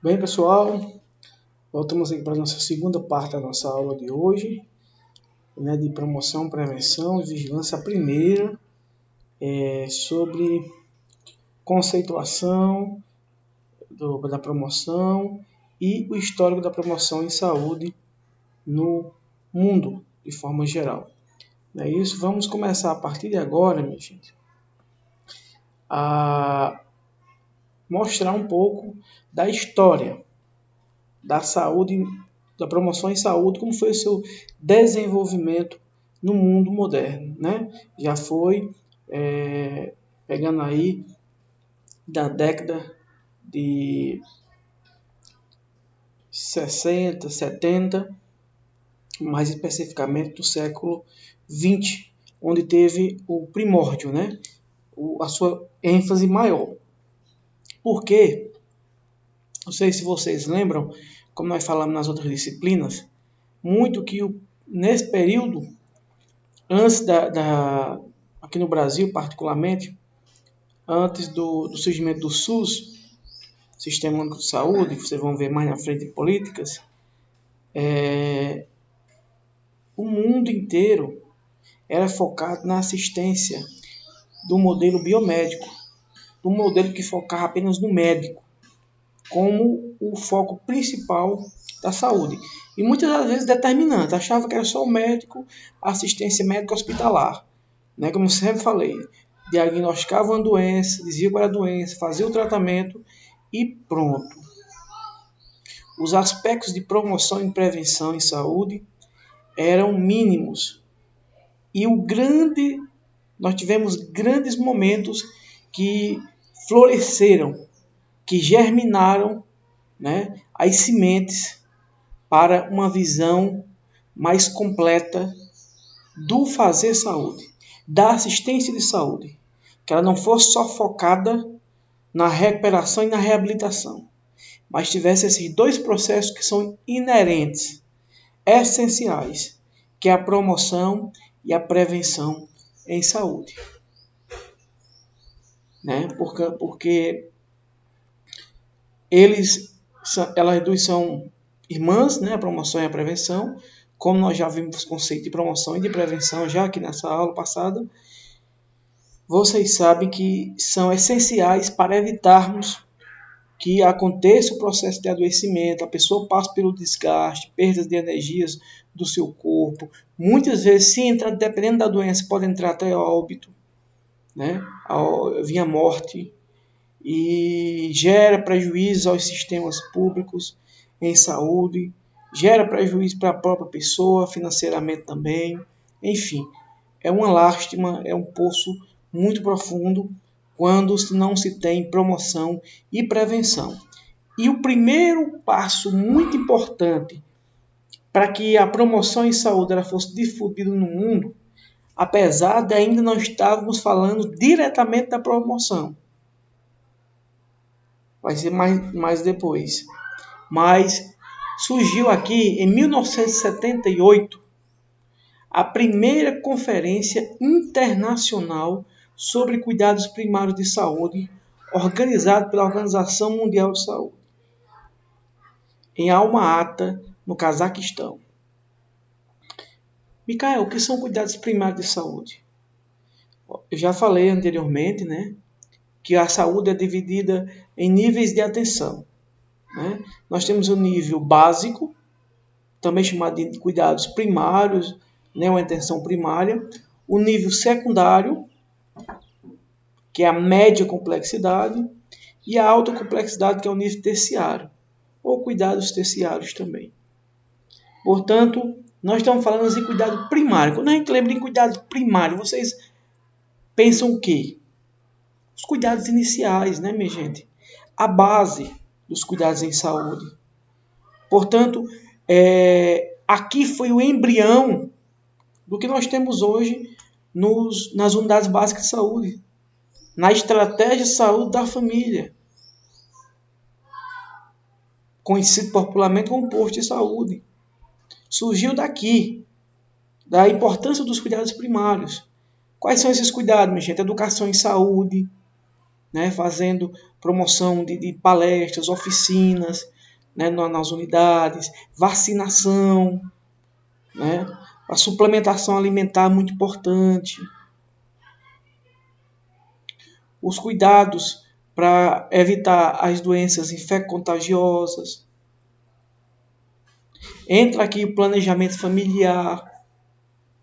Bem, pessoal, voltamos aqui para a nossa segunda parte da nossa aula de hoje, né, de promoção, prevenção e vigilância. A primeira é sobre conceituação da promoção e o histórico da promoção em saúde no mundo, de forma geral. É isso, vamos começar a partir de agora, minha gente, a mostrar um pouco da história da saúde, da promoção em saúde, como foi o seu desenvolvimento no mundo moderno, né? Já foi pegando aí da década de 60, 70, mais especificamente do século 20, onde teve o primórdio, né? A sua ênfase maior. Por quê? Não sei se vocês lembram, como nós falamos nas outras disciplinas, muito que nesse período, antes aqui no Brasil particularmente, antes do surgimento do SUS, Sistema Único de Saúde, que vocês vão ver mais na frente em políticas, o mundo inteiro era focado na assistência do modelo biomédico, do modelo que focava apenas no médico, como o foco principal da saúde. E muitas das vezes determinante, achava que era só o médico, a assistência médica hospitalar. Né? Como eu sempre falei, diagnosticava uma doença, dizia qual era a doença, fazia o tratamento e pronto. Os aspectos de promoção e prevenção em saúde eram mínimos. E nós tivemos grandes momentos que floresceram, que germinaram, né, as sementes para uma visão mais completa do fazer saúde, da assistência de saúde, que ela não fosse só focada na recuperação e na reabilitação, mas tivesse esses dois processos que são inerentes, essenciais, que é a promoção e a prevenção em saúde. Né? Porque elas duas são irmãs, né? A promoção e a prevenção, como nós já vimos o conceito de promoção e de prevenção já aqui nessa aula passada. Vocês sabem que são essenciais para evitarmos que aconteça o processo de adoecimento, a pessoa passe pelo desgaste, perdas de energias do seu corpo. Muitas vezes, se entra, dependendo da doença, pode entrar até óbito, né? Via morte, e gera prejuízo aos sistemas públicos em saúde, gera prejuízo para a própria pessoa, financeiramente também. Enfim, é uma lástima, é um poço muito profundo quando não se tem promoção e prevenção. E o primeiro passo muito importante para que a promoção em saúde ela fosse difundida no mundo, apesar de ainda não estarmos falando diretamente da promoção, vai ser mais depois. Mas surgiu aqui em 1978 a primeira conferência internacional sobre cuidados primários de saúde, organizada pela Organização Mundial de Saúde, em Alma-Ata, no Cazaquistão. Micael, o que são cuidados primários de saúde? Eu já falei anteriormente, né, que a saúde é dividida em níveis de atenção. Né? Nós temos o nível básico, também chamado de cuidados primários, né, uma atenção primária. O nível secundário, que é a média complexidade, e a alta complexidade, que é o nível terciário, ou cuidados terciários também. Portanto, nós estamos falando de cuidado primário. Quando a gente lembra de cuidado primário, vocês pensam o quê? Os cuidados iniciais, né, minha gente? A base dos cuidados em saúde. Portanto, aqui foi o embrião do que nós temos hoje nas unidades básicas de saúde, na estratégia de saúde da família, conhecido popularmente como posto de saúde. Surgiu daqui, da importância dos cuidados primários. Quais são esses cuidados, minha gente? Educação em saúde, né? Fazendo promoção de palestras, oficinas, né, nas unidades, vacinação, né, a suplementação alimentar muito importante, os cuidados para evitar as doenças infecto-contagiosas. Entra aqui o planejamento familiar.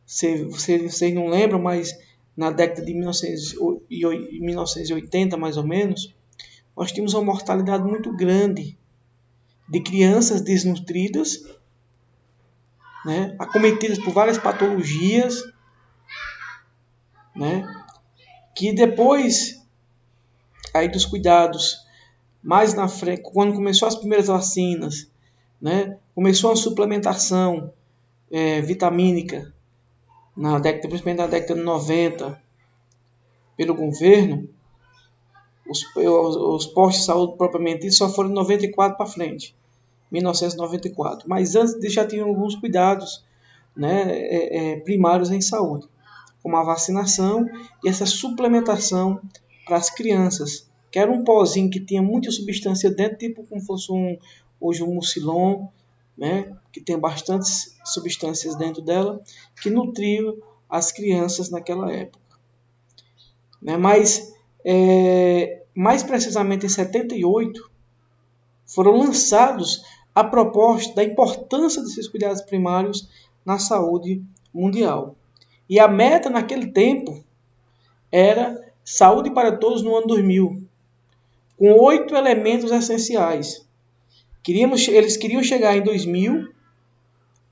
Vocês não lembram, mas na década de 1980, mais ou menos, nós tínhamos uma mortalidade muito grande de crianças desnutridas, né, acometidas por várias patologias, né, que depois aí dos cuidados, mais na frente, quando começou as primeiras vacinas, né, começou a suplementação vitamínica, principalmente na década de 90, pelo governo, os postos de saúde propriamente ditos só foram de 94 para frente, 1994. Mas antes já tinham alguns cuidados, né, primários em saúde, como a vacinação e essa suplementação para as crianças, que era um pozinho que tinha muita substância dentro, tipo como fosse hoje um mucilon, né, que tem bastantes substâncias dentro dela, que nutriam as crianças naquela época. Né, mas, mais precisamente em 78, foram lançados a proposta da importância desses cuidados primários na saúde mundial. E a meta naquele tempo era saúde para todos no ano 2000, com 8 elementos essenciais. Eles queriam chegar em 2000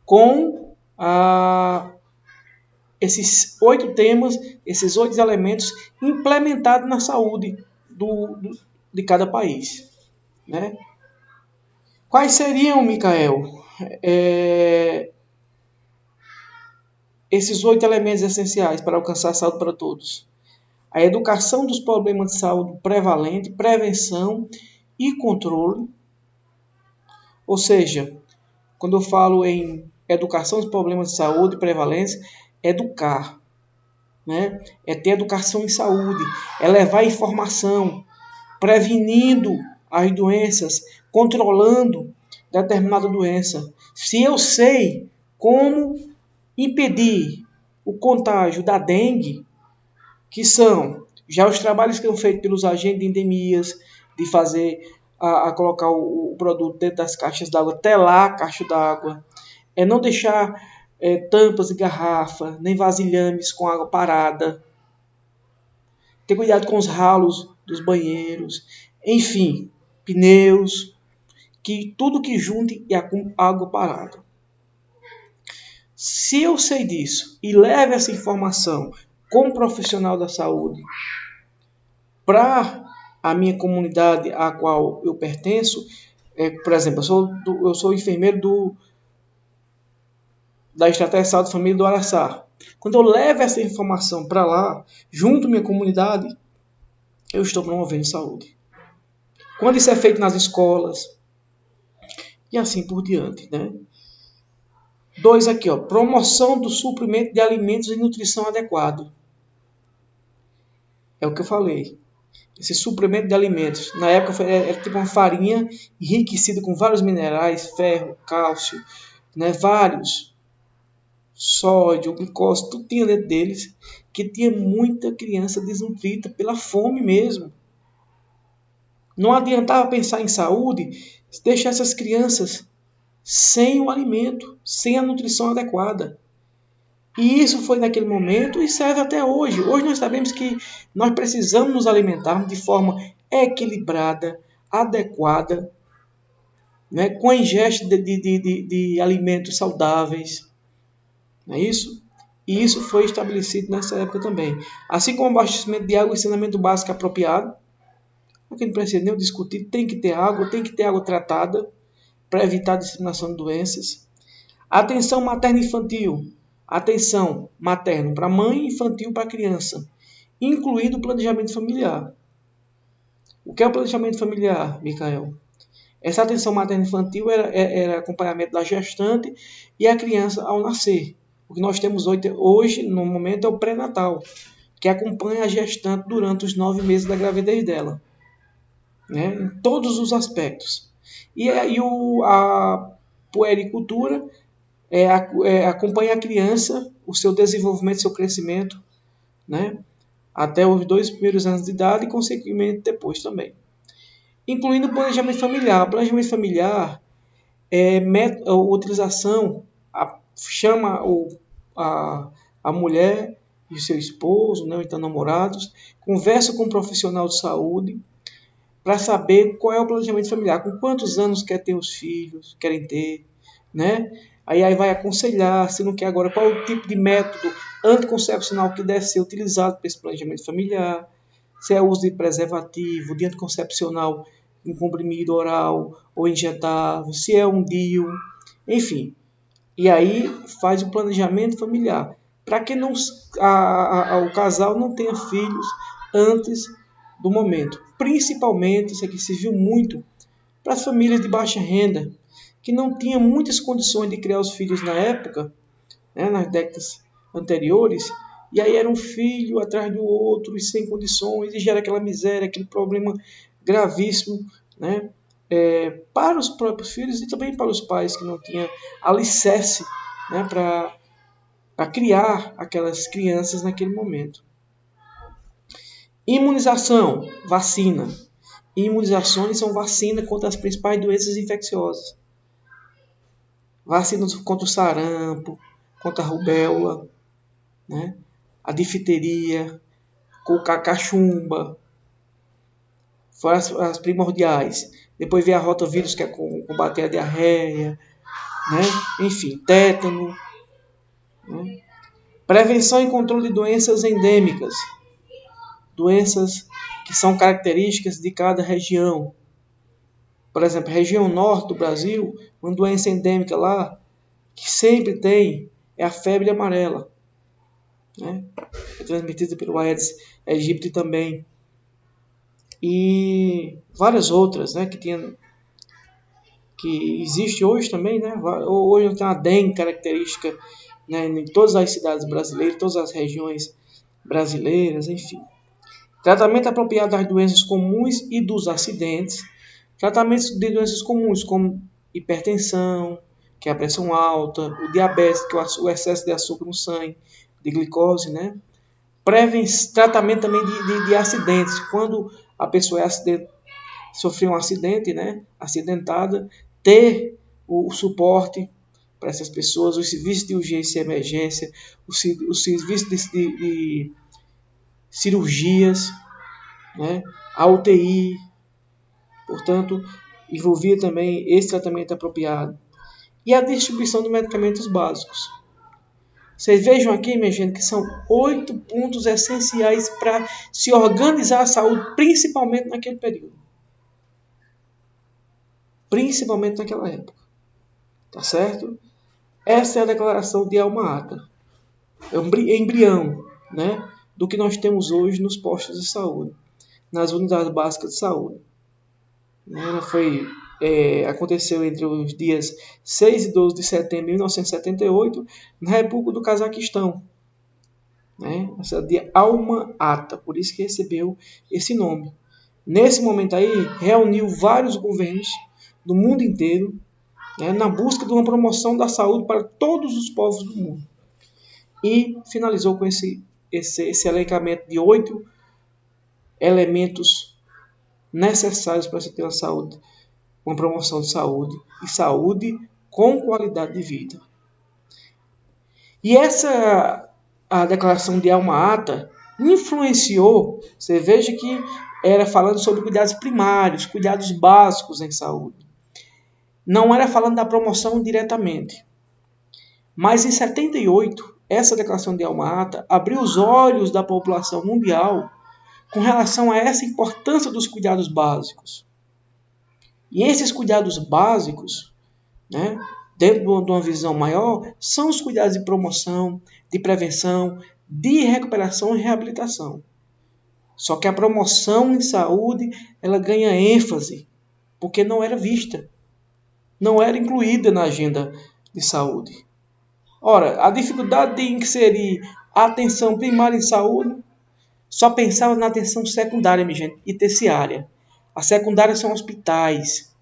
com esses 8 temas, esses 8 elementos implementados na saúde de cada país. Né? Quais seriam, Micael, esses 8 elementos essenciais para alcançar a saúde para todos? A educação dos problemas de saúde prevalente, prevenção e controle. Ou seja, quando eu falo em educação dos problemas de saúde prevalentes, educar, né? É ter educação em saúde, é levar informação, prevenindo as doenças, controlando determinada doença. Se eu sei como impedir o contágio da dengue, que são já os trabalhos que são feitos pelos agentes de endemias, de fazer, a colocar o produto dentro das caixas d'água, telar a caixa d'água, não deixar tampas de garrafa, nem vasilhames com água parada, ter cuidado com os ralos dos banheiros, enfim, pneus, tudo que junte e água parada. Se eu sei disso e levo essa informação como profissional da saúde para a minha comunidade a qual eu pertenço, por exemplo, eu sou enfermeiro da Estratégia de Saúde e Família do Araçá. Quando eu levo essa informação para lá, junto à minha comunidade, eu estou promovendo saúde. Quando isso é feito nas escolas, e assim por diante, né? 2 aqui, ó, promoção do suprimento de alimentos e nutrição adequado. É o que eu falei. Esse suprimento de alimentos, na época era tipo uma farinha enriquecida com vários minerais, ferro, cálcio, né, vários, sódio, glicose, tudo tinha dentro deles, que tinha muita criança desnutrida pela fome mesmo. Não adiantava pensar em saúde se deixar essas crianças sem o alimento, sem a nutrição adequada. E isso foi naquele momento e serve até hoje. Hoje nós sabemos que nós precisamos nos alimentar de forma equilibrada, adequada, né, com a ingesta de alimentos saudáveis. Não é isso? E isso foi estabelecido nessa época também. Assim como o abastecimento de água e saneamento básico apropriado, não precisa nem discutir, tem que ter água tratada para evitar a disseminação de doenças. Atenção materno-infantil. Atenção materno para mãe e infantil para criança, incluído o planejamento familiar. O que é o planejamento familiar, Micael? Essa atenção materno-infantil era acompanhamento da gestante e a criança ao nascer. O que nós temos hoje, no momento, é o pré-natal, que acompanha a gestante durante os 9 meses da gravidez dela. né, em todos os aspectos. E aí a puericultura acompanha a criança, o seu desenvolvimento, seu crescimento, né, até os 2 primeiros anos de idade e, consequentemente, depois também. Incluindo o planejamento familiar. O planejamento familiar é a utilização, chama a mulher e o seu esposo, né, ou então namorados, conversa com um profissional de saúde para saber qual é o planejamento familiar, com quantos anos quer ter os filhos, querem ter, né? Aí vai aconselhar, se não quer agora, qual é o tipo de método anticoncepcional que deve ser utilizado para esse planejamento familiar, se é o uso de preservativo, de anticoncepcional em comprimido oral ou injetável, se é um DIU, enfim. E aí faz o planejamento familiar, para que não, o casal não tenha filhos antes do momento. Principalmente, isso aqui se viu muito, para as famílias de baixa renda, que não tinham muitas condições de criar os filhos na época, né, nas décadas anteriores, e aí era um filho atrás do outro e sem condições, e gera aquela miséria, aquele problema gravíssimo, né, para os próprios filhos e também para os pais que não tinham alicerce, né, para criar aquelas crianças naquele momento. Imunização, vacina. Imunizações são vacinas contra as principais doenças infecciosas. Vacinas contra o sarampo, contra a rubéola, né? A difteria, com a cachumba, foram as primordiais. Depois vem a rotavírus, que é combater a diarreia, né? Enfim, tétano, né? Prevenção e controle de doenças endêmicas, doenças que são características de cada região. Por exemplo, a região norte do Brasil, uma doença endêmica lá, que sempre tem, é a febre amarela, né? É transmitida pelo Aedes aegypti também. E várias outras, né, que existe hoje também, né? Hoje tem uma dengue característica, né, em todas as cidades brasileiras, todas as regiões brasileiras, enfim. Tratamento apropriado das doenças comuns e dos acidentes. Tratamentos de doenças comuns, como hipertensão, que é a pressão alta, o diabetes, que é o excesso de açúcar no sangue, de glicose, né? Tratamento também de acidentes. Quando a pessoa sofreu um acidente, né? Acidentada, ter o suporte para essas pessoas, os serviços de urgência e emergência, os serviços de cirurgias, né? A UTI, portanto, envolvia também esse tratamento apropriado. E a distribuição de medicamentos básicos. Vocês vejam aqui, minha gente, que são 8 pontos essenciais para se organizar a saúde, principalmente naquele período. Principalmente naquela época. Tá certo? Essa é a declaração de Alma-Ata. É um embrião, né, do que nós temos hoje nos postos de saúde, nas unidades básicas de saúde. Ela aconteceu entre os dias 6 e 12 de setembro de 1978, na República do Cazaquistão. Né? Essa de Alma-Ata, por isso que recebeu esse nome. Nesse momento aí, reuniu vários governos do mundo inteiro, né, na busca de uma promoção da saúde para todos os povos do mundo. E finalizou com esse elencamento de 8 elementos necessários para se ter uma saúde, uma promoção de saúde, e saúde com qualidade de vida. E a declaração de Alma-Ata influenciou, você veja que era falando sobre cuidados primários, cuidados básicos em saúde. Não era falando da promoção diretamente. Mas em 78, essa declaração de Alma-Ata abriu os olhos da população mundial com relação a essa importância dos cuidados básicos. E esses cuidados básicos, né, dentro de uma visão maior, são os cuidados de promoção, de prevenção, de recuperação e reabilitação. Só que a promoção em saúde, ela ganha ênfase, porque não era vista, não era incluída na agenda de saúde. Ora, a dificuldade de inserir a atenção primária em saúde, só pensava na atenção secundária, minha gente, e terciária. As secundárias são hospitais,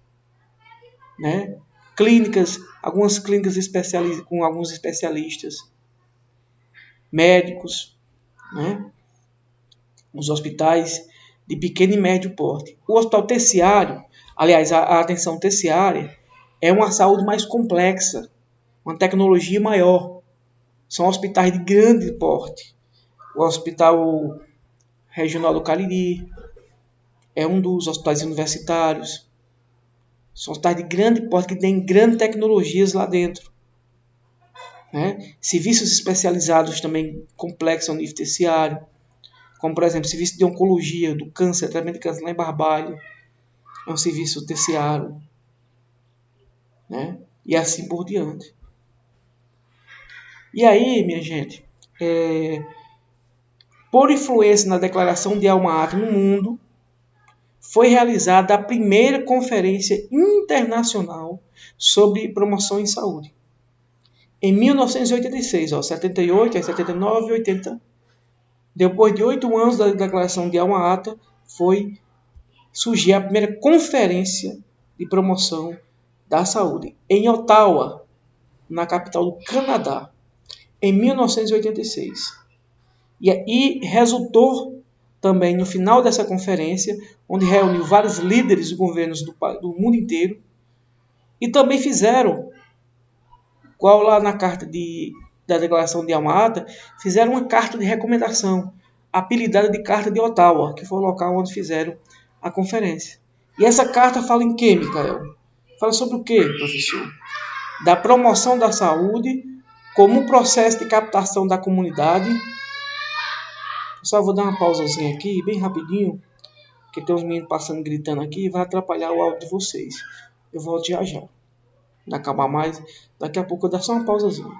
né? Clínicas, algumas clínicas com alguns especialistas, médicos, né? Os hospitais de pequeno e médio porte. O hospital terciário, aliás, a atenção terciária, é uma saúde mais complexa, uma tecnologia maior. São hospitais de grande porte. O Hospital Regional do Cariri é um dos hospitais universitários. São hospitais de grande porte que têm grandes tecnologias lá dentro, né? Serviços especializados também complexos ao nível terciário, como, por exemplo, serviço de oncologia, do câncer, tratamento de câncer lá em Barbalho, é um serviço terciário, né? E assim por diante. E aí, minha gente, por influência na Declaração de Alma-Ata no mundo, foi realizada a primeira conferência internacional sobre promoção em saúde. Em 1986, 78, 79 e 80, depois de 8 anos da Declaração de Alma-Ata, foi surgir a primeira conferência de promoção da saúde, em Ottawa, na capital do Canadá, em 1986. E resultou também no final dessa conferência, onde reuniu vários líderes de governos do mundo inteiro, e também fizeram, igual lá na carta da Declaração de Alma-Ata, fizeram uma carta de recomendação, apelidada de Carta de Ottawa, que foi o local onde fizeram a conferência. E essa carta fala em quê, Micael? Fala sobre o quê, professor? Da promoção da saúde como um processo de captação da comunidade. Só vou dar uma pausazinha aqui, bem rapidinho, porque tem uns meninos passando gritando aqui e vai atrapalhar o áudio de vocês. Eu volto já já. Não acabar mais, daqui a pouco eu dou só uma pausazinha.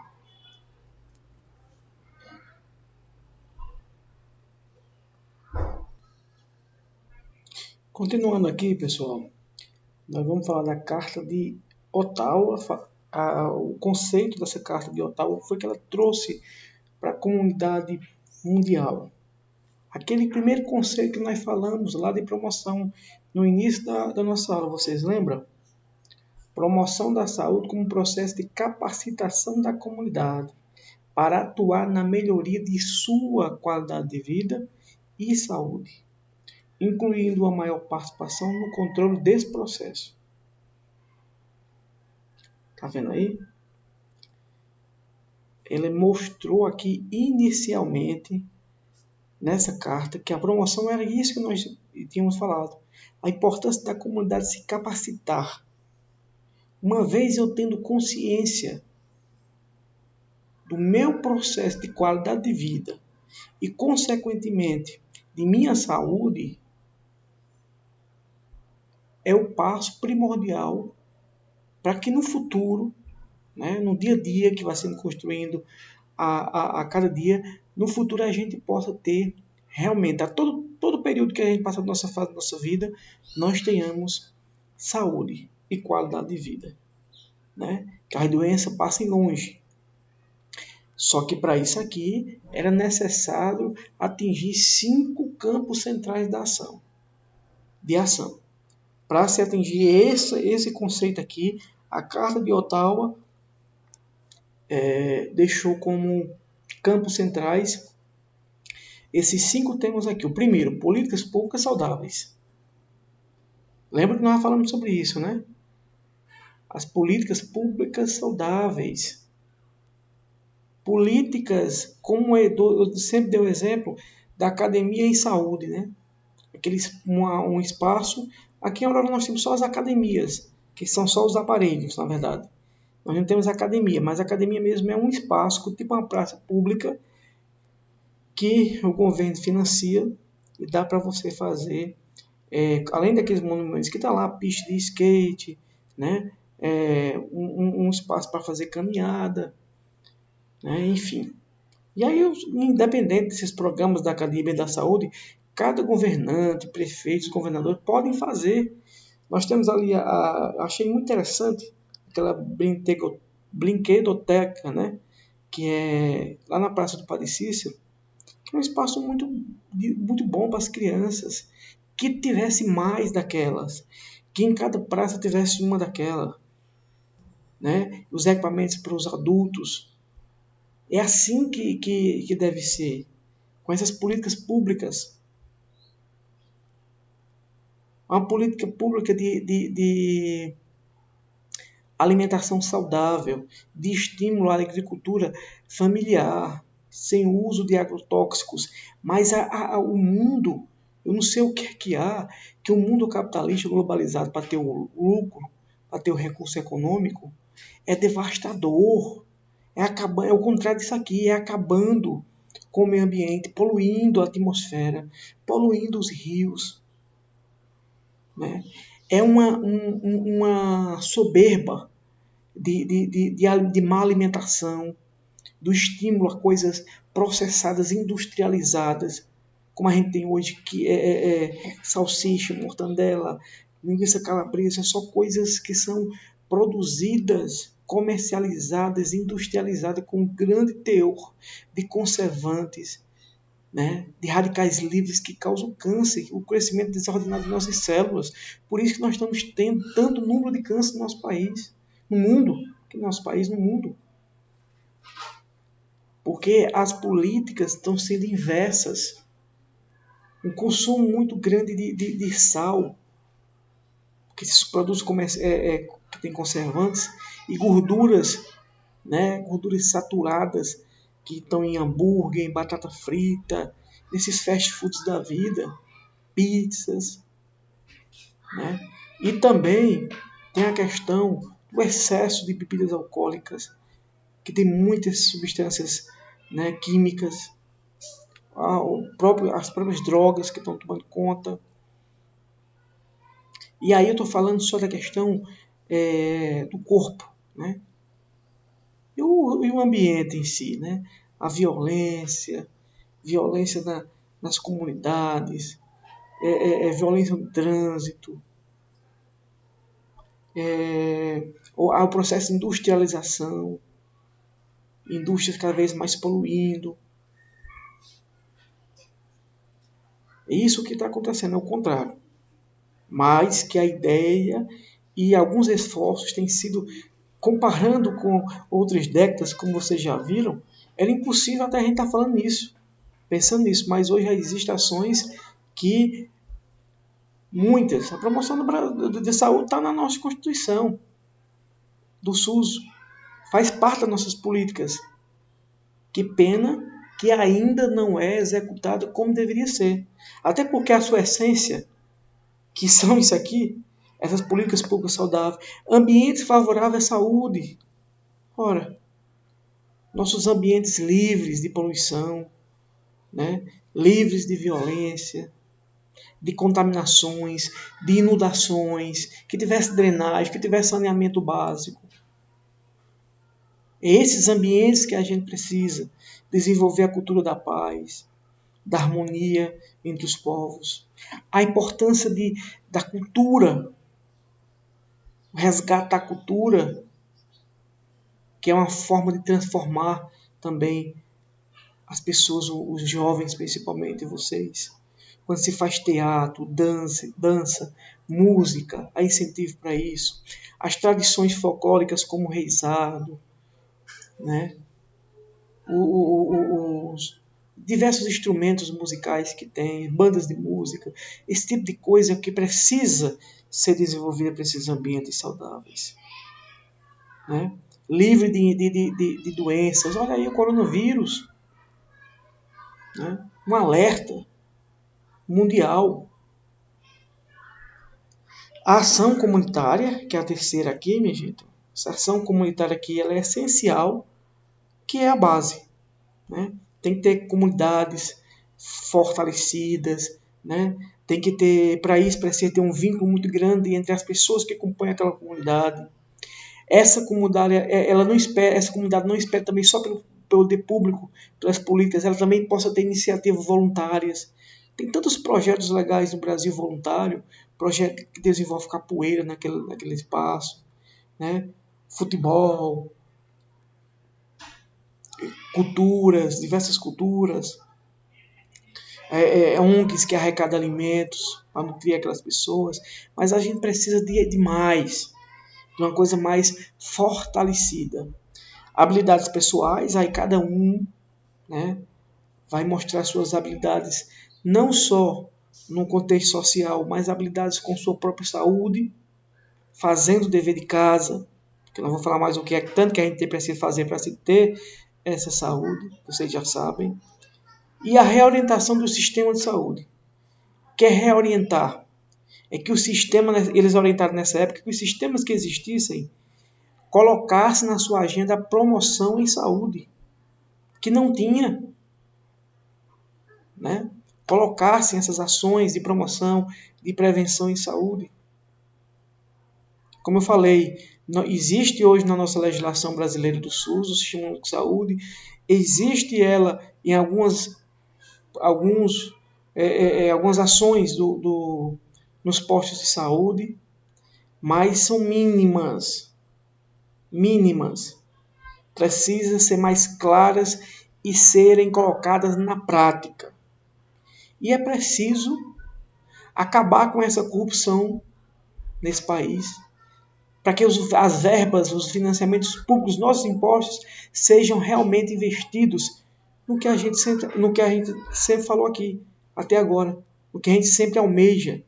Continuando aqui, pessoal, nós vamos falar da Carta de Ottawa. O conceito dessa Carta de Ottawa foi que ela trouxe para a comunidade mundial aquele primeiro conceito que nós falamos lá de promoção no início da nossa aula, vocês lembram? Promoção da saúde como processo de capacitação da comunidade para atuar na melhoria de sua qualidade de vida e saúde, incluindo a maior participação no controle desse processo. Tá vendo aí? Ele mostrou aqui inicialmente nessa carta que a promoção era isso que nós tínhamos falado, a importância da comunidade se capacitar. Uma vez eu tendo consciência do meu processo de qualidade de vida e, consequentemente, de minha saúde, é o passo primordial para que no futuro, né, no dia a dia que vai sendo construindo a cada dia, no futuro a gente possa ter realmente, a todo período que a gente passa na nossa fase da nossa vida, nós tenhamos saúde e qualidade de vida, né? Que as doenças passem longe. Só que para isso aqui era necessário atingir 5 campos centrais de ação. Para se atingir esse conceito aqui, a Carta de Ottawa deixou como campos centrais esses 5 temas aqui. O primeiro, políticas públicas saudáveis. Lembra que nós falamos sobre isso, né? As políticas públicas saudáveis. Políticas, como eu sempre dei o exemplo da academia e saúde, né? Um espaço. Aqui em Aurora nós temos só as academias, que são só os aparelhos, na verdade. Nós não temos academia, mas a academia mesmo é um espaço, tipo uma praça pública, que o governo financia e dá para você fazer, além daqueles monumentos que está lá, pista de skate, né? Um espaço para fazer caminhada, né? Enfim. E aí, independente desses programas da Academia da Saúde, cada governante, prefeitos, governadores podem fazer. Nós temos ali, achei muito interessante, aquela brinquedoteca, né? Que é lá na Praça do Padre Cícero, que é um espaço muito, muito bom para as crianças. que tivesse mais daquelas, que em cada praça tivesse uma daquela, né? Os equipamentos para os adultos. É assim que deve ser, com essas políticas públicas. Uma política pública de alimentação saudável, de estímulo à agricultura familiar, sem uso de agrotóxicos. Mas o mundo, eu não sei o que é que há, que o mundo capitalista globalizado para ter o lucro, para ter o recurso econômico, é devastador. É o contrário disso aqui, é acabando com o meio ambiente, poluindo a atmosfera, poluindo os rios. Né? É uma soberba de má alimentação, do estímulo a coisas processadas, industrializadas, como a gente tem hoje, que é salsicha, mortandela, linguiça calabresa, só coisas que são produzidas, comercializadas, industrializadas com grande teor de conservantes, né, de radicais livres que causam câncer, o crescimento desordenado de nossas células. Por isso que nós estamos tendo tanto número de câncer no nosso país, no mundo, que no nosso país, no mundo. Porque as políticas estão sendo inversas. Um consumo muito grande de sal, porque esses produtos que têm conservantes, e gorduras, né, gorduras saturadas, que estão em hambúrguer, em batata frita, nesses fast foods da vida, pizzas. Né? E também tem a questão do excesso de bebidas alcoólicas, que tem muitas substâncias, né, químicas, as próprias drogas que estão tomando conta. E aí eu estou falando só da questão do corpo, né? E o ambiente em si, né? A violência nas comunidades, violência no trânsito, o processo de industrialização, indústrias cada vez mais poluindo. É isso que está acontecendo, é o contrário. Mas que a ideia e alguns esforços têm sido, comparando com outras décadas, como vocês já viram, era impossível até a gente estar falando nisso, pensando nisso. Mas hoje já existem ações que, muitas, a promoção de saúde está na nossa Constituição, do SUS, faz parte das nossas políticas. Que pena que ainda não é executada como deveria ser. Até porque a sua essência, que são isso aqui, essas políticas públicas saudáveis, ambientes favoráveis à saúde. Ora, nossos ambientes livres de poluição, né? Livres de violência, de contaminações, de inundações, que tivesse drenagem, que tivesse saneamento básico. É esses ambientes que a gente precisa desenvolver a cultura da paz, da harmonia entre os povos. A importância da cultura, o resgate da cultura, que é uma forma de transformar também as pessoas, os jovens principalmente, vocês. Quando se faz teatro, dança, música, há incentivo para isso. As tradições folclóricas como o reizado, né? Os diversos instrumentos musicais que tem, bandas de música, esse tipo de coisa que precisa ser desenvolvida para esses ambientes saudáveis. Né? Livre de doenças. Olha aí o coronavírus. Né? Um alerta mundial. A ação comunitária, que é a terceira aqui, minha gente, essa ação comunitária aqui ela é essencial, que é a base. Né? Tem que ter comunidades fortalecidas, né? Tem que ter, para isso, precisa ter um vínculo muito grande entre as pessoas que compõem aquela comunidade. Essa comunidade, essa comunidade não espera também só pelo poder público, pelas políticas, ela também possa ter iniciativas voluntárias. Tem tantos projetos legais no Brasil voluntário, projeto que desenvolve capoeira naquele espaço, né? Futebol, culturas, diversas culturas. ONGs que arrecadam alimentos para nutrir aquelas pessoas, mas a gente precisa de mais, de uma coisa mais fortalecida. Habilidades pessoais, aí cada um, né, vai mostrar suas habilidades não só no contexto social, mas habilidades com sua própria saúde, fazendo o dever de casa, que eu não vou falar mais o que é tanto que a gente precisa fazer para se ter essa saúde, vocês já sabem. E a reorientação do sistema de saúde. Quer reorientar? É que o sistema, eles orientaram nessa época que os sistemas que existissem colocassem na sua agenda a promoção em saúde, que não tinha, né? Colocassem essas ações de promoção, de prevenção em saúde. Como eu falei, existe hoje na nossa legislação brasileira do SUS, o Sistema Único de Saúde, existe ela em algumas ações nos postos de saúde, mas são mínimas. Precisam ser mais claras e serem colocadas na prática. E é preciso acabar com essa corrupção nesse país, para que as verbas, os financiamentos públicos, nossos impostos, sejam realmente investidos no que a gente sempre falou aqui, até agora, no que a gente sempre almeja,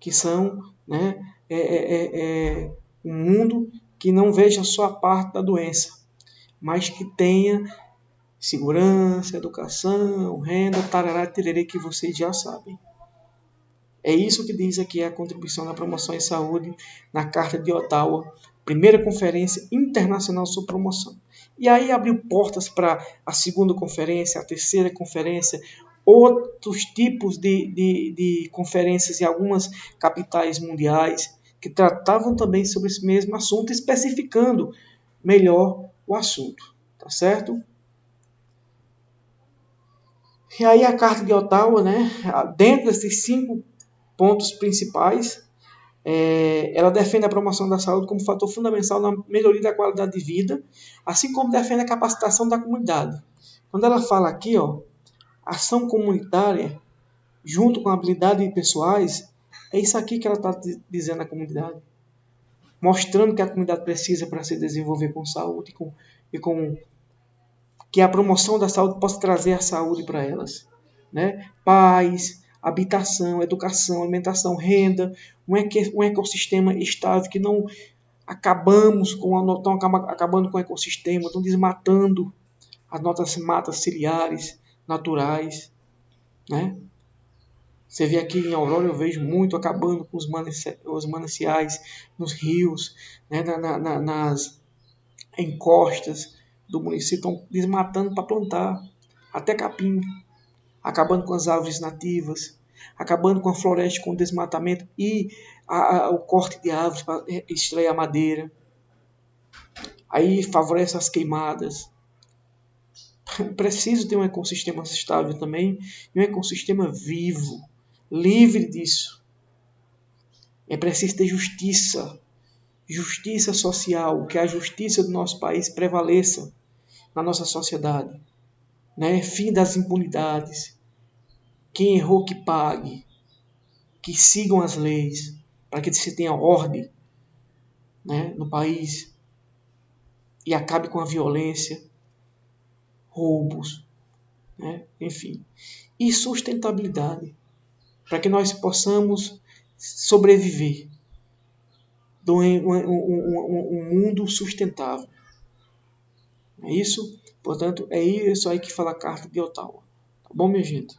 que são, né, um mundo que não veja só a parte da doença, mas que tenha segurança, educação, renda, tarará, tererê, que vocês já sabem. É isso que diz aqui a contribuição na promoção em saúde na Carta de Ottawa, primeira conferência internacional sobre promoção. E aí abriu portas para a segunda conferência, a terceira conferência, outros tipos de conferências em algumas capitais mundiais que tratavam também sobre esse mesmo assunto, especificando melhor o assunto, tá certo? E aí a Carta de Ottawa, né, dentro desses 5 pontos principais, ela defende a promoção da saúde como fator fundamental na melhoria da qualidade de vida, assim como defende a capacitação da comunidade. Quando ela fala aqui, ação comunitária, junto com habilidades pessoais, é isso aqui que ela está dizendo à comunidade. Mostrando que a comunidade precisa para se desenvolver com saúde e com que a promoção da saúde possa trazer a saúde para elas, né? Paz, habitação, educação, alimentação, renda, um ecossistema estável, que não estão acabando com o ecossistema, estão desmatando as nossas matas ciliares naturais, né? Você vê aqui em Aurora, eu vejo muito acabando com os mananciais, nos rios, né? Nas encostas do município, estão desmatando para plantar, até capim, acabando com as árvores nativas, acabando com a floresta, com o desmatamento e o corte de árvores para extrair a madeira. Aí favorece as queimadas. Preciso ter um ecossistema estável também, e um ecossistema vivo, livre disso. É preciso ter justiça social, que a justiça do nosso país prevaleça na nossa sociedade, né? Fim das impunidades. Quem errou que pague, que sigam as leis, para que se tenha ordem, né, no país e acabe com a violência, roubos, né, enfim. E sustentabilidade, para que nós possamos sobreviver de um mundo sustentável. É isso? Portanto, é isso aí que fala a Carta de Ottawa. Tá bom, minha gente?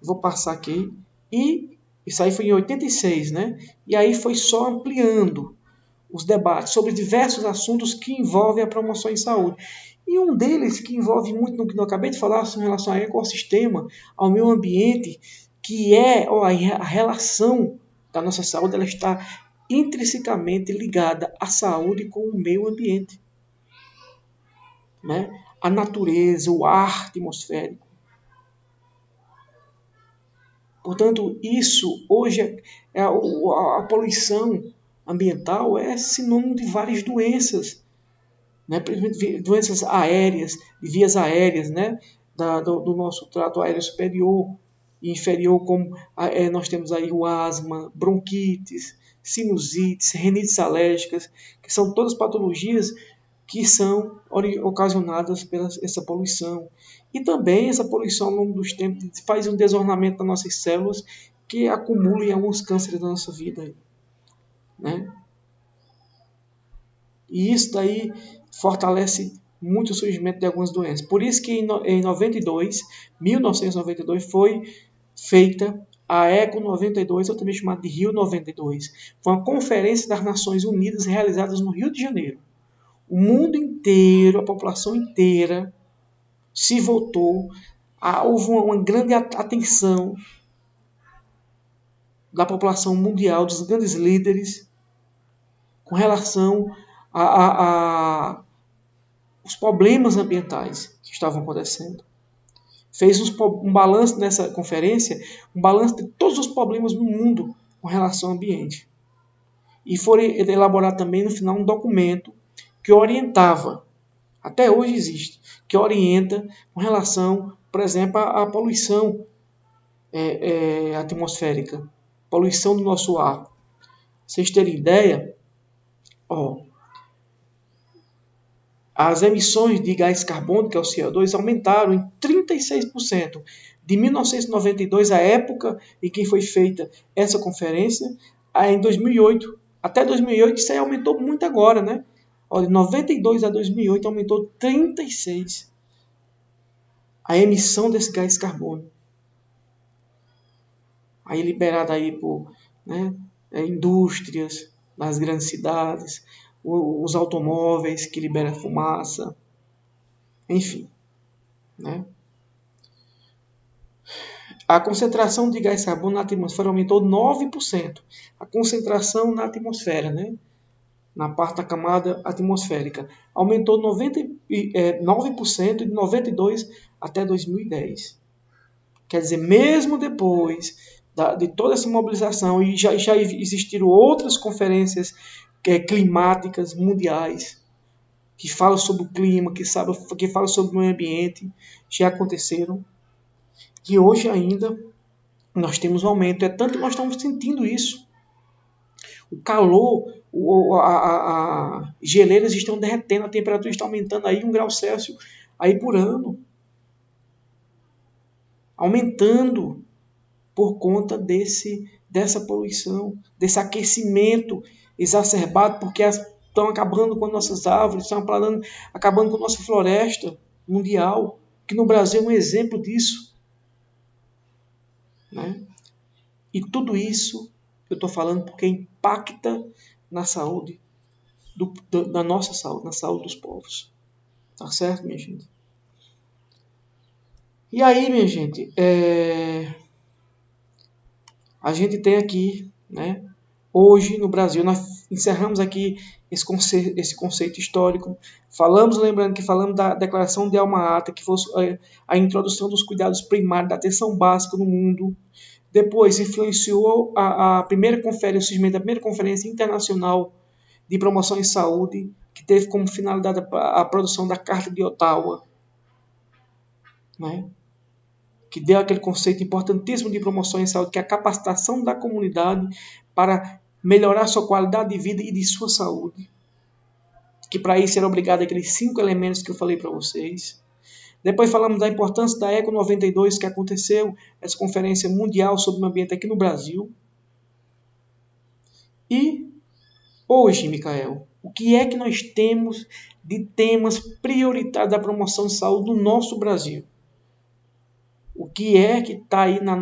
Vou passar aqui. E isso aí foi em 86, né? E aí foi só ampliando os debates sobre diversos assuntos que envolvem a promoção em saúde. E um deles que envolve muito no que eu acabei de falar, em relação ao ecossistema, ao meio ambiente, que é a relação da nossa saúde, ela está intrinsecamente ligada à saúde com o meio ambiente, né? A natureza, o ar atmosférico. Portanto, isso hoje, a poluição ambiental é sinônimo de várias doenças, né? Doenças aéreas, de vias aéreas, né? do nosso trato aéreo superior e inferior, como nós temos aí o asma, bronquites, sinusites, rinites alérgicas, que são todas patologias que são ocasionadas pela essa poluição. E também essa poluição, ao longo dos tempos, faz um desornamento das nossas células que acumula em alguns cânceres da nossa vida, né? E isso daí fortalece muito o surgimento de algumas doenças. Por isso que em 1992, foi feita a ECO 92, ou também chamada de Rio 92. Foi uma conferência das Nações Unidas realizada no Rio de Janeiro. O mundo inteiro, a população inteira, se voltou. Houve uma grande atenção da população mundial, dos grandes líderes, com relação os problemas ambientais que estavam acontecendo. Fez um balanço nessa conferência, um balanço de todos os problemas no mundo com relação ao ambiente. E foi elaborado também no final um documento que orientava, até hoje existe, que orienta com relação, por exemplo, à poluição atmosférica, poluição do nosso ar. Vocês terem ideia, as emissões de gás carbônico, que é o CO2, aumentaram em 36%. De 1992, a época em que foi feita essa conferência, em 2008. Até 2008, isso aí aumentou muito agora, né? De 92 a 2008, aumentou 36% a emissão desse gás carbônico. Aí liberada aí por indústrias nas grandes cidades, os automóveis que liberam fumaça, enfim, né? A concentração de gás carbônico na atmosfera aumentou 9%. A concentração na atmosfera, né? Na parte da camada atmosférica, aumentou 9% de 92 até 2010. Quer dizer, mesmo depois de toda essa mobilização, e já existiram outras conferências climáticas mundiais que falam sobre o clima, que falam sobre o meio ambiente, já aconteceram. E hoje ainda nós temos um aumento. É tanto que nós estamos sentindo isso. O calor, as geleiras estão derretendo, a temperatura está aumentando aí 1 grau Celsius aí por ano. Aumentando por conta dessa poluição, desse aquecimento exacerbado, porque estão acabando com as nossas árvores, estão acabando com a nossa floresta mundial, que no Brasil é um exemplo disso. Né? E tudo isso eu estou falando porque impacta na saúde, da nossa saúde, na saúde dos povos. Tá certo, minha gente? E aí, minha gente, a gente tem aqui, né, hoje no Brasil, nós encerramos aqui esse conceito histórico. Lembrando que falamos da Declaração de Alma-Ata, que foi a introdução dos cuidados primários, da atenção básica no mundo. Depois influenciou a primeira conferência, o surgimento da primeira Conferência Internacional de Promoção em Saúde, que teve como finalidade a produção da Carta de Ottawa, né? Que deu aquele conceito importantíssimo de promoção em saúde, que é a capacitação da comunidade para melhorar sua qualidade de vida e de sua saúde. Que para isso era obrigado aqueles 5 elementos que eu falei para vocês. Depois falamos da importância da ECO 92, que aconteceu, essa conferência mundial sobre o meio ambiente aqui no Brasil. E hoje, Micael, o que é que nós temos de temas prioritários da promoção de saúde no nosso Brasil? O que é que está aí nas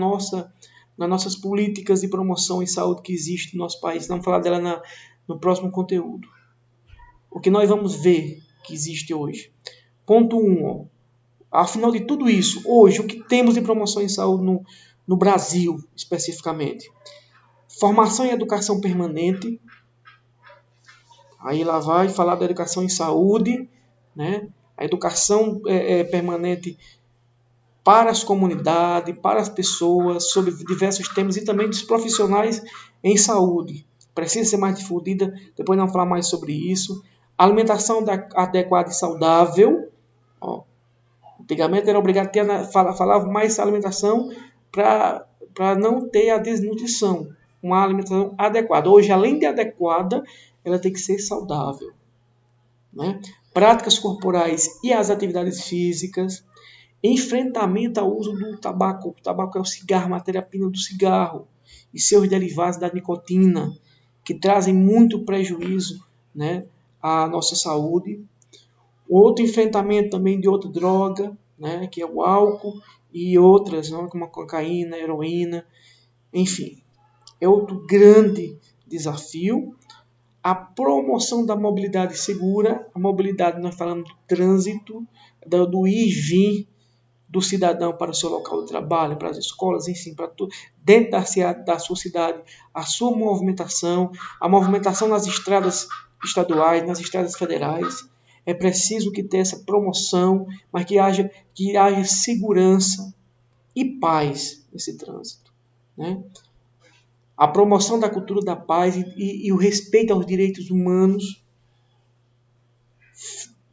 nossas políticas de promoção em saúde que existe no nosso país? Vamos falar dela no próximo conteúdo. O que nós vamos ver que existe hoje. Ponto 1. Afinal de tudo isso, hoje, o que temos de promoção em saúde no Brasil, especificamente? Formação e educação permanente. Aí lá vai falar da educação em saúde, né? A educação permanente para as comunidades, para as pessoas, sobre diversos temas e também dos profissionais em saúde. Precisa ser mais difundida, depois não falar mais sobre isso. Alimentação adequada e saudável. Antigamente era obrigado a ter, falava mais alimentação para não ter a desnutrição. Uma alimentação adequada. Hoje, além de adequada, ela tem que ser saudável. Né? Práticas corporais e as atividades físicas. Enfrentamento ao uso do tabaco. O tabaco é o cigarro, matéria-prima do cigarro. E seus derivados da nicotina, que trazem muito prejuízo, né, à nossa saúde. Outro enfrentamento também de outra droga, né, que é o álcool e outras, né, como a cocaína, a heroína, enfim. É outro grande desafio. A promoção da mobilidade segura. A mobilidade, nós falamos do trânsito, do ir e vir do cidadão para o seu local de trabalho, para as escolas, enfim, para tudo, dentro da sua cidade, a sua movimentação, a movimentação nas estradas estaduais, nas estradas federais. É preciso que tenha essa promoção, mas que haja segurança e paz nesse trânsito. Né? A promoção da cultura da paz e o respeito aos direitos humanos,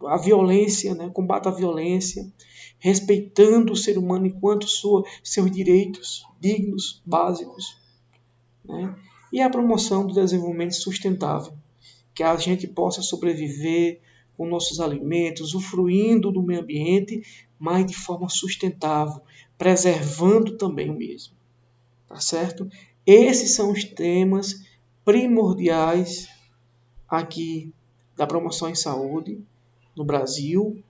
a violência, né? Combate à violência, respeitando o ser humano enquanto seus direitos dignos, básicos. Né? E a promoção do desenvolvimento sustentável, que a gente possa sobreviver com nossos alimentos, usufruindo do meio ambiente, mas de forma sustentável, preservando também o mesmo. Tá certo? Esses são os temas primordiais aqui da promoção em saúde no Brasil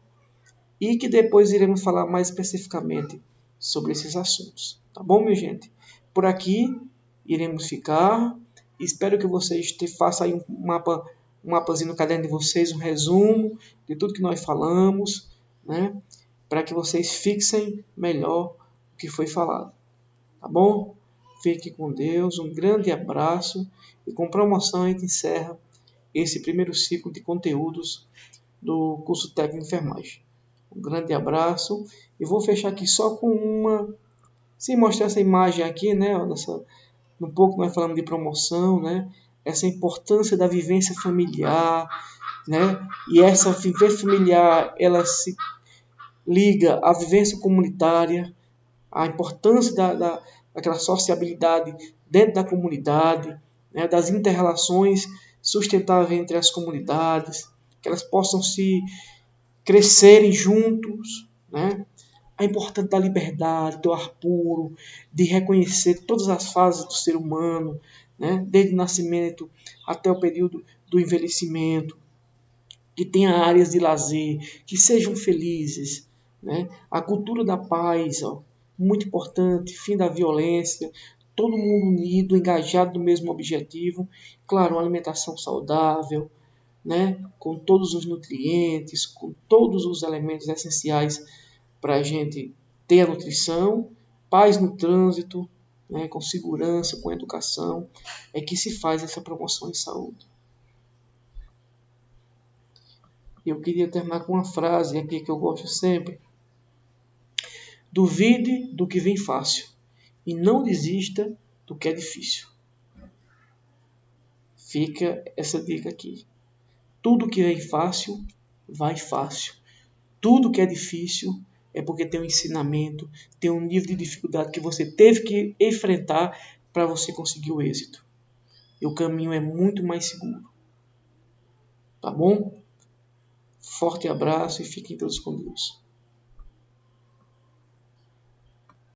e que depois iremos falar mais especificamente sobre esses assuntos. Tá bom, minha gente? Por aqui iremos ficar. Espero que vocês façam aí um mapazinho no caderno de vocês, um resumo de tudo que nós falamos, né? Para que vocês fixem melhor o que foi falado. Tá bom? Fique com Deus, um grande abraço e com promoção a gente encerra esse primeiro ciclo de conteúdos do curso técnico de enfermagem. Um grande abraço e vou fechar aqui só com sem mostrar essa imagem aqui, né? Um pouco nós falamos de promoção, né? Essa importância da vivência familiar, né? E essa vivência familiar, ela se liga à vivência comunitária, à importância daquela sociabilidade dentro da comunidade, né? Das inter-relações sustentáveis entre as comunidades, que elas possam se crescerem juntos, né? A importância da liberdade, do ar puro, de reconhecer todas as fases do ser humano, né? Desde o nascimento até o período do envelhecimento, que tenha áreas de lazer, que sejam felizes, né? A cultura da paz, ó, muito importante, fim da violência, todo mundo unido, engajado no mesmo objetivo, claro, uma alimentação saudável, né? Com todos os nutrientes, com todos os elementos essenciais para a gente ter a nutrição, paz no trânsito, né? Com segurança, com educação, é que se faz essa promoção em saúde. Eu queria terminar com uma frase aqui que eu gosto sempre. Duvide do que vem fácil e não desista do que é difícil. Fica essa dica aqui. Tudo que vem fácil, vai fácil. Tudo que é difícil é porque tem um ensinamento, tem um nível de dificuldade que você teve que enfrentar para você conseguir o êxito. E o caminho é muito mais seguro. Tá bom? Forte abraço e fiquem todos com Deus.